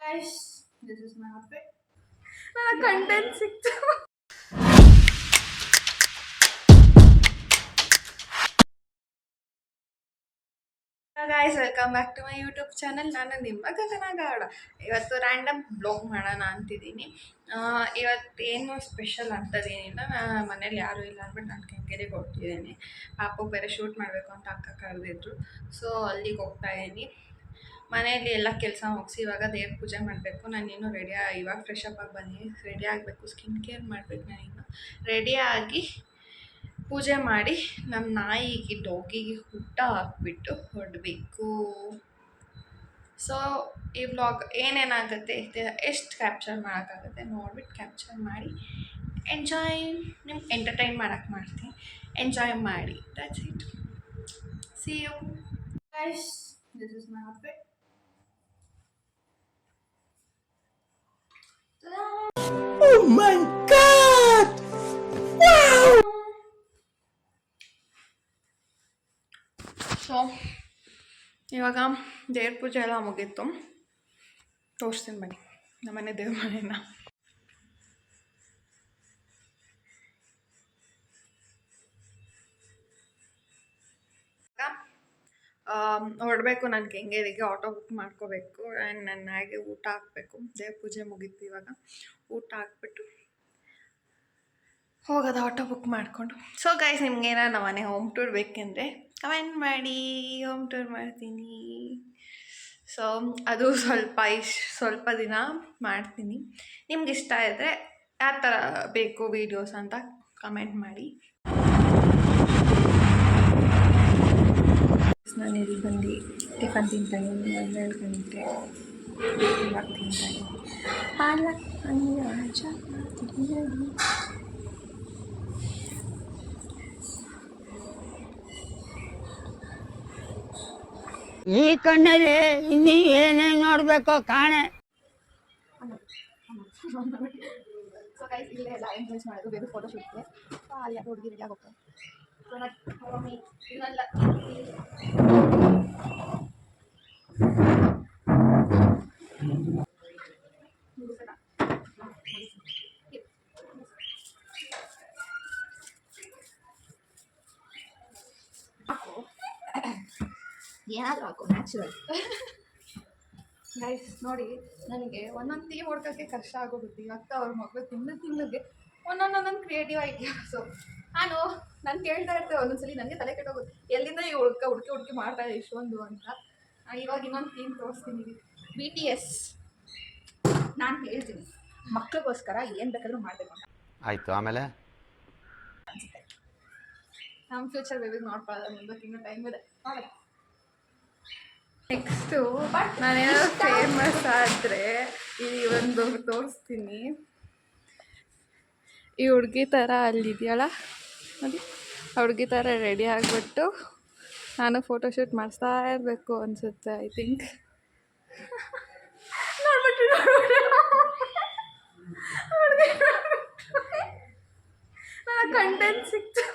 Guys, this is my outfit. ನನ್ನ content ಸಿಕ್ತು. Guys welcome back to my YouTube channel. ನಾನು ನಿಮ್ಮ ಗಗನಗಾಡ. ಇವತ್ತು ರ್ಯಾಂಡಮ್ ಬ್ಲಾಗ್ ಮಾಡೋಣ ಅಂತಿದ್ದೀನಿ. ಇವತ್ತೇನು ಸ್ಪೆಷಲ್ ಅಂತದೇನಿಲ್ಲ. ಮನೇಲಿ ಯಾರೂ ಇಲ್ಲ ಅಂದ್ಬಿಟ್ಟು ನಾನು ಕೆಂಗೇರಿಗೆ ಹೋಗ್ತಿದ್ದೀನಿ. ಪಾಪು ಬೇರೆ ಶೂಟ್ ಮಾಡಬೇಕು ಅಂತ ಅಕ್ಕ ಕರೆದಿದ್ರು. ಸೊ ಅಲ್ಲಿಗೆ ಹೋಗ್ತಾ ಇದ್ದೀನಿ. ಮನೆಯಲ್ಲಿ ಎಲ್ಲ ಕೆಲಸ ಮುಗಿಸಿ ಇವಾಗ ದೇವ್ರ ಪೂಜೆ ಮಾಡಬೇಕು. ನಾನಿನ್ನೂ ಇವಾಗ ಫ್ರೆಶ್ ಅಪ್ ಆಗಿ ಬನ್ನಿ, ರೆಡಿ ಆಗಬೇಕು, ಸ್ಕಿನ್ ಕೇರ್ ಮಾಡಬೇಕು. ನಾನಿನ್ನು ರೆಡಿಯಾಗಿ ಪೂಜೆ ಮಾಡಿ ನಮ್ಮ ನಾಯಿಗೆ ಡಾಗಿಗೆ ಊಟ ಹಾಕ್ಬಿಟ್ಟು ಹೊರಡಬೇಕು. ಸೊ ಈ ವ್ಲಾಗ್ ಏನೇನಾಗುತ್ತೆ, ಎಷ್ಟು ಕ್ಯಾಪ್ಚರ್ ಮಾಡೋಕ್ಕಾಗುತ್ತೆ ನೋಡ್ಬಿಟ್ಟು ಕ್ಯಾಪ್ಚರ್ ಮಾಡಿ ನಿಮ್ಗೆ ಎಂಟರ್ಟೈನ್ ಮಾಡೋಕ್ಕೆ ಮಾಡ್ತೀನಿ. ಎಂಜಾಯ್ ಮಾಡಿ. That's it. See you guys. This is my outfit. Oh my God! Wow! So ಇವಾಗ ದೇವ್ರ ಪೂಜೆ ಎಲ್ಲ ಮುಗೀತು. ತೋರಿಸ್ತೀನಿ ಬನ್ನಿ ನಮ್ಮನೆ ದೇವ್ರ ಮನೆಯನ್ನ. ಹೊರಡಬೇಕು. ನಾನು ಕೆಂಗೇರಿಗೆ ಆಟೋ ಬುಕ್ ಮಾಡ್ಕೋಬೇಕು. ಆ್ಯಂಡ್ ನನ್ನ ನಾಯಿಗೆ ಊಟ ಹಾಕಬೇಕು. ದೇವ್ರ ಪೂಜೆ ಮುಗೀತು. ಇವಾಗ ಊಟ ಹಾಕ್ಬಿಟ್ಟು ಹೋಗೋದು ಆಟೋ ಬುಕ್ ಮಾಡಿಕೊಂಡು. ಸೊ ಗೈಸ್, ನಿಮ್ಗೇನ ನಮ್ಮ ಮನೆ ಹೋಮ್ ಟೂರ್ ಬೇಕೆಂದರೆ ಕಮೆಂಟ್ ಮಾಡಿ, ಹೋಮ್ ಟೂರ್ ಮಾಡ್ತೀನಿ. ಸೊ ಅದು ಸ್ವಲ್ಪ ದಿನ ಮಾಡ್ತೀನಿ. ನಿಮ್ಗೆ ಇಷ್ಟ ಇದ್ದರೆ ಯಾವ ಥರ ಬೇಕು ವೀಡಿಯೋಸ್ ಅಂತ ಕಮೆಂಟ್ ಮಾಡಿ. ನಾನು ಇಲ್ಲಿ ಬಂದು ಟಿಫನ್ ತಿಂತಾನೆ. 12 ಗಂಟೆ ಇವಾಗ ತಿಂತಾನೆ. ಪಾಲಕ್ ಪನ್ನೀರ್ ಚಪಾತಿ. ಈ ಕಣ್ಣಲ್ಲಿ ಇನ್ನೀ ಏನೇನು ನೋಡಬೇಕೋ ಕಾಣೆ. ಸೊ ಗೈಸ್, ಇಲ್ಲೇ ಎಲ್ಲ ಎಂಜಾಯ್ ಮಾಡೋದು ಬೇರೆ ಫೋಟೋ ಶೂಟ್ಗೆ. ಅಲ್ಲಿ ಹುಡುಗಿ ರೆಡಿ ಆಗೋಗ್ತಾರೆ. ಏನಾದರೂ ಹಾಕು, ನ್ಯಾಚುರಲ್. ಗೈಸ್ ನೋಡಿ, ನನಗೆ ಒಂದೊಂದು ಥೀಮ್ ಹುಡ್ಕೋಕ್ಕೆ ಕಷ್ಟ ಆಗೋಗುತ್ತೆ. ಇವತ್ತು ಅವ್ರ ಮಗಳು ತಿಂಗಳಿಗೆ ಒಂದೊಂದೊಂದು ಕ್ರಿಯೇಟಿವ್ ಐಡಿಯಾಸು. ನಾನು ಕೇಳ್ತಾ ಇರ್ತೇವೆ ಒಂದೊಂದ್ಸಲಿ. ನನಗೆ ತಲೆ ಕೆಟ್ಟೋಗುತ್ತೆ, ಎಲ್ಲಿಂದ ಈ ಹುಡುಕಿ ಮಾಡ್ತಾರೆ ಇಷ್ಟೊಂದು ಅಂತ. ಇವಾಗ ಇನ್ನೊಂದು ಥೀಮ್ ತೋರಿಸ್ತೀನಿ. BTS. ನಾನು ಹೇಳ್ತೀನಿ ಮಕ್ಳಿಗೋಸ್ಕರ ಏನು ಬೇಕಾದ್ರೂ ಮಾಡಬೇಕು ಅಂತ. ಆಯಿತು, ಆಮೇಲೆ ಅನಿಸುತ್ತೆ ನಮ್ಮ ಫ್ಯೂಚರ್ ಬೇಬಿಗೆ ನೋಡ್ಕೊಳ್ಳೋದು ಮುಂದಕ್ಕೆ ಇನ್ನೂ ಟೈಮ್ ಇದೆ. ನೋಡೋದು. ನೆಕ್ಸ್ಟು ನಾನೇನಾದ್ರು ಫೇಮಸ್ ಆದರೆ ಈ ಒಂದು ತೋರಿಸ್ತೀನಿ. ಈ ಹುಡುಗಿ ಥರ ಅಲ್ಲಿದೆಯಲ್ಲ, ನೋಡಿ ಆ ಹುಡುಗಿ ಥರ ರೆಡಿ ಆಗಿಬಿಟ್ಟು ನಾನು ಫೋಟೋಶೂಟ್ ಮಾಡಿಸ್ತಾ ಇರಬೇಕು ಅನಿಸುತ್ತೆ. ಐ ಥಿಂಕ್ ನೋಡ್ಬಿಟ್ಟು ನನ್ನ ಕಂಟೆಂಟ್ ಸಿಕ್ತು.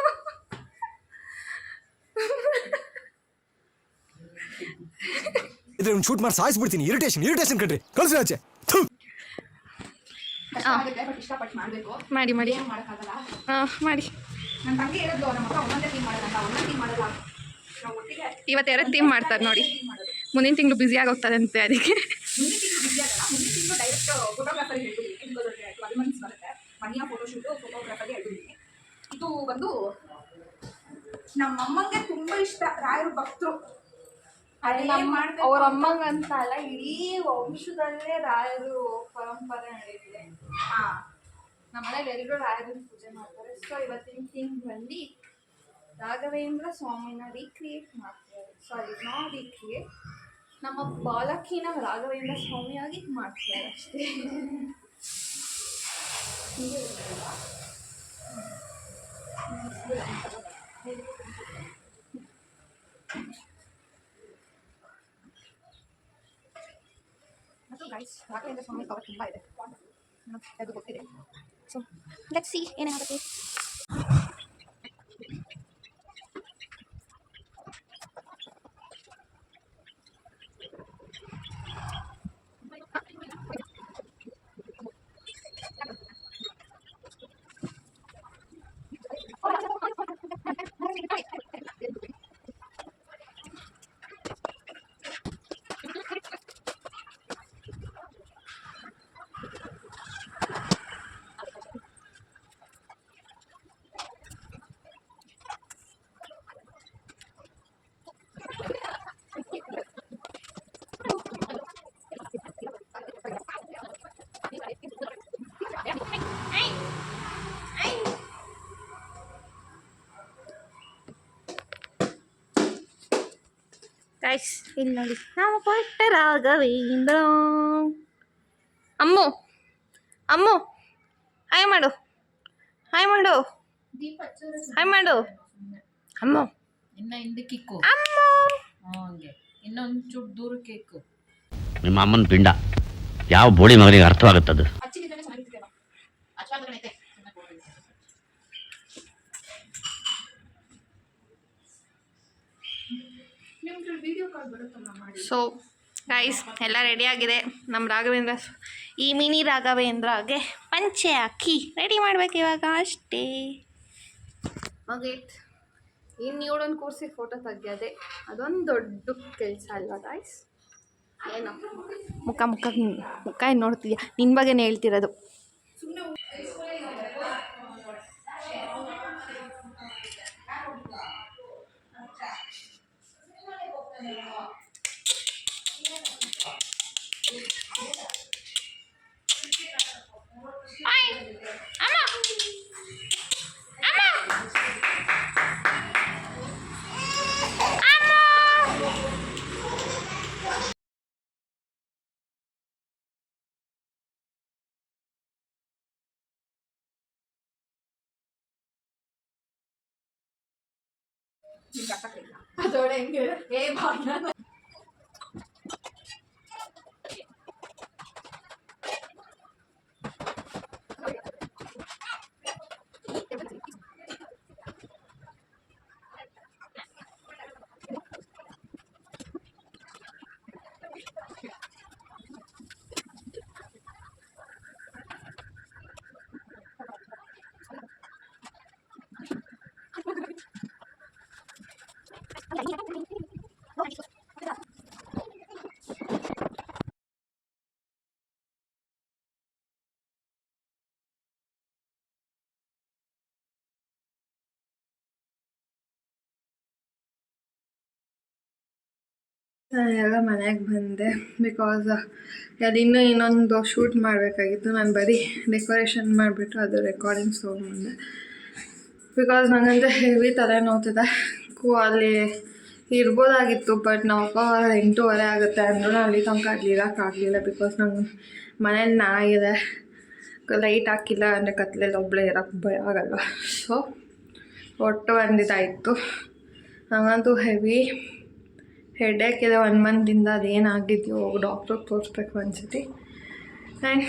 ಇದ್ರೆ ಒಂದು ಶೂಟ್ ಮಾಡಿ ಸಾಯಿಸ್ಬಿಡ್ತೀನಿ. ಇರಿಟೇಷನ್ ಕಣ್ರಿ, ಕಳ್ಸಿ ಆಚೆ. ಇಷ್ಟಪಟ್ಟು ಮಾಡಬೇಕು. ಮಾಡಿ ಮಾಡೋಕ್ಕಾಗಲ್ಲ. ಮಾಡಿ. ನನ್ನ ತಂಗಿ ಹೇಳಿದ್ಲು, ನಮ್ಮ ಹತ್ರ ಒಂದೊಂದೇ ಟೀಮ್ ಮಾಡೋದಂತ. ಒಂದೊಂದು ಟೀಮ್ ಮಾಡಲ್ಲ, ನಾವು ಒಟ್ಟಿಗೆ ಇವತ್ತು 2 ಥೀಮ್ ಮಾಡ್ತಾರೆ ನೋಡಿ. ಮುಂದಿನ ತಿಂಗಳು ಬ್ಯುಸಿಯಾಗಿ ಹೋಗ್ತಾರಂತೆ. ಅದಕ್ಕೆ ಮುಂದಿನ ತಿಂಗಳು ಬಿಸಿ ಆಗಲ್ಲ. ಮುಂದಿನ ತಿಂಗಳು ಡೈರೆಕ್ಟ್ ಫೋಟೋಗ್ರಾಫರ್ ಹೇಳ್ಬಿಡಿ. 12 ಮಂತ್ಸ್ ಬರುತ್ತೆ. ಮನೆಯ ಫೋಟೋಶೂಟು ಫೋಟೋಗ್ರಾಫರ್ಗೆ ಹೇಳ್ಬಿಡಿ. ಇದು ಬಂದು ನಮ್ಮ ಅಮ್ಮಂಗೆ ತುಂಬ ಇಷ್ಟ. ರಾಯರು ಭಕ್ತರು. ಅವ್ರ ಅಮ್ಮಂಗಂತ ಅಲ್ಲ, ಇಡೀ ವಂಶದಲ್ಲೇ ರಾಯರು ಪರಂಪರೆ ನಡೆದಿದೆ. ನಮ್ಮ ಮನೇಲಿ ಎಲ್ಲರೂ ರಾಯರನ್ನ ಪೂಜೆ ಮಾಡ್ತಾರೆ. ಸೊ ಇವತ್ತಿನ ಥೀಮ್ ಬಂದು ರಾಘವೇಂದ್ರ ಸ್ವಾಮಿನ ರೀಕ್ರಿಯೇಟ್ ಮಾಡ್ತಾರೆ. ನಾಟ್ ರೀಕ್ರಿಯೇಟ್, ನಮ್ಮ ಬಾಲಕಿನ ರಾಘವೇಂದ್ರ ಸ್ವಾಮಿಯಾಗಿ ಮಾಡ್ತಾರೆ ಅಷ್ಟೇ. ಮತ್ತು ಗೈಸ್, ರಾಘವೇಂದ್ರ ಸ್ವಾಮಿ ಕವರ್ ತುಂಬ ಇದೆ, ಅದು ಗೊತ್ತಿದೆ. ಸೊ ಲೆಟ್ಸ್ ಸಿ ಏನಾಗುತ್ತೆ. ಗೈಸ್ ಇಲ್ಲಿ ನೋಡಿ ನಾವು ಪಟ್ಟ ರಾಘವೇಂದ್ರ. ಅಮ್ಮು ಅಮ್ಮು ಹಾಯ್ ಮಾಡು, ಹಾಯ್ ಮಾಡು, ಹಾಯ್ ಮಾಡು. ಅಮ್ಮು ಇನ್ನ ಹಿಂದಕ್ಕೆ ಇಕ್ಕು. ಅಮ್ಮು ಹಂಗೆ ಇನ್ನೊಂದು ಚೂರು ದೂರಕ್ಕೆ ಇಕ್ಕು. ನಿಮ್ಮ ಅಮ್ಮನ ಪಿಂಡ ಯಾವ ಬೋಳಿ ಮಗನಿಗೆ ಅರ್ಥವಾಗುತ್ತದು. ಸೊ ಗೈಸ್ ಎಲ್ಲ ರೆಡಿಯಾಗಿದೆ. ನಮ್ಮ ರಾಘವೇಂದ್ರ ಈ ಮಿನಿ ರಾಘವೇಂದ್ರಗೆ ಪಂಚೆ ಹಾಕಿ ರೆಡಿ ಮಾಡ್ಬೇಕು ಇವಾಗ ಅಷ್ಟೇ. ಮುಗೀತು. ಇನ್ನು ಇವಳೊಂದು ಕೂರಿಸಿ ಫೋಟೋ ತೆಗ್ಯೋದೆ ಅದೊಂದು ದೊಡ್ಡ ಕೆಲಸ ಅಲ್ವಾ ಗೈಸ್? ಏನೋ ಮುಖ ಮುಖ ಮುಖ ಏನು ನೋಡ್ತಿದ್ಯಾ? ನಿನ್ನ ಬಗ್ಗೆನೇ ಹೇಳ್ತಿರೋದು. ಅದೋಡೆ ಹೆಂಗೆ ಏ ಭಾಗ್ಯ ಎಲ್ಲ ಮನೆಗೆ ಬಂದೆ ಬಿಕಾಸ್ ಅದಿನ್ನೂ ಇನ್ನೊಂದು ಶೂಟ್ ಮಾಡಬೇಕಾಗಿತ್ತು. ನಾನು ಬರೀ ಡೆಕೋರೇಷನ್ ಮಾಡಿಬಿಟ್ಟು ಅದು ರೆಕಾರ್ಡಿಂಗ್ಸ್ ತೊಗೊಂಡ್ಬಂದೆ. ಬಿಕಾಸ್ ನನಗಂತ ಹೆವಿ ತಲೆ ನೋವ್ತಿದೆ. ಅಲ್ಲಿ ಇರ್ಬೋದಾಗಿತ್ತು, ಬಟ್ ನಾವು 8:30 ಆಗುತ್ತೆ ಅಂದ್ರೂ ಅಲ್ಲಿ ತನಕ ಅಲ್ಲಿ ಇರೋಕ್ಕಾಗಲಿಲ್ಲ. ಬಿಕಾಸ್ ನಂಗೆ ಮನೇಲಿ ನಾಯಿದೆ, ಲೈಟ್ ಹಾಕಿಲ್ಲ ಅಂದರೆ ಕತ್ಲೆಯಲ್ಲಿ ಒಬ್ಬಳೇ ಇರೋಕ್ಕೆ ಭಯ ಆಗಲ್ಲ. ಸೊ ಒಟ್ಟು ಒಂದಿದಾಯಿತು. ನನಗಂತೂ ಹೆವಿ ಹೆಡೇಕ್ ಇದೆ 1 ಮಂತಿಂದ. ಅದೇನಾಗಿದೆಯೋ ಡಾಕ್ಟ್ರಿಗೆ ತೋರಿಸ್ಬೇಕು ಅನ್ಸುತ್ತೆ. ಆ್ಯಂಡ್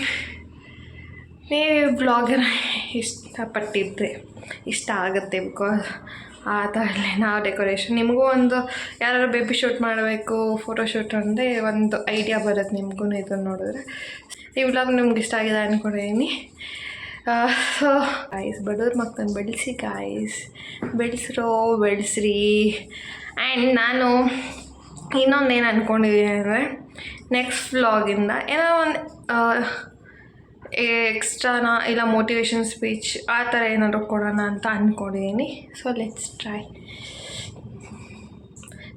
ನೀವು ಬ್ಲಾಗರ್ ಇಷ್ಟಪಟ್ಟಿದ್ದರೆ ಇಷ್ಟ ಆಗುತ್ತೆ. ಬಿಕಾಸ್ ಆ ಥರಲ್ಲೇ ನಾವು ಡೆಕೋರೇಷನ್ ನಿಮಗೂ ಒಂದು ಯಾರು ಬೇಬಿ ಶೂಟ್ ಮಾಡಬೇಕು, ಫೋಟೋಶೂಟ್ ಅಂದರೆ ಒಂದು ಐಡಿಯಾ ಬರುತ್ತೆ ನಿಮಗೂ ಇದನ್ನು ನೋಡಿದ್ರೆ. ಈ ವ್ಲಾಗ್ ನಿಮ್ಗೆ ಇಷ್ಟ ಆಗಿದೆ ಅಂದ್ಕೊಂಡಿದ್ದೀನಿ. ಸೊ ಗಾಯ್ಸ್, ಬಡವ್ರ ಮಕ್ಕಳನ್ನ ಬೆಳೆಸಿ ಗಾಯ್ಸ್, ಬೆಳೆಸ್ರಿ. ಆ್ಯಂಡ್ ನಾನು ಇನ್ನೊಂದೇನು ಅಂದ್ಕೊಂಡಿದ್ದೀನಿ ಅಂದರೆ ನೆಕ್ಸ್ಟ್ ವ್ಲಾಗಿಂದ ಏನೋ ಒಂದು ಎಕ್ಸ್ಟ್ರಾನ ಇಲ್ಲ ಮೋಟಿವೇಶನ್ ಸ್ಪೀಚ್ ಆ ಥರ ಏನಾದರೂ ಕೊಡೋಣ ಅಂತ ಅಂದ್ಕೊಂಡಿದ್ದೀನಿ. So let's try.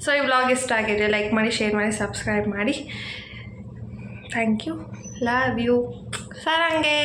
ಸೊ ಈ ವ್ಲಾಗ್ ಇಷ್ಟ ಆಗಿದೆ, ಲೈಕ್ ಮಾಡಿ, ಶೇರ್ ಮಾಡಿ, ಸಬ್ಸ್ಕ್ರೈಬ್ ಮಾಡಿ. Thank you, love you, ಸಾರಂಗೆ.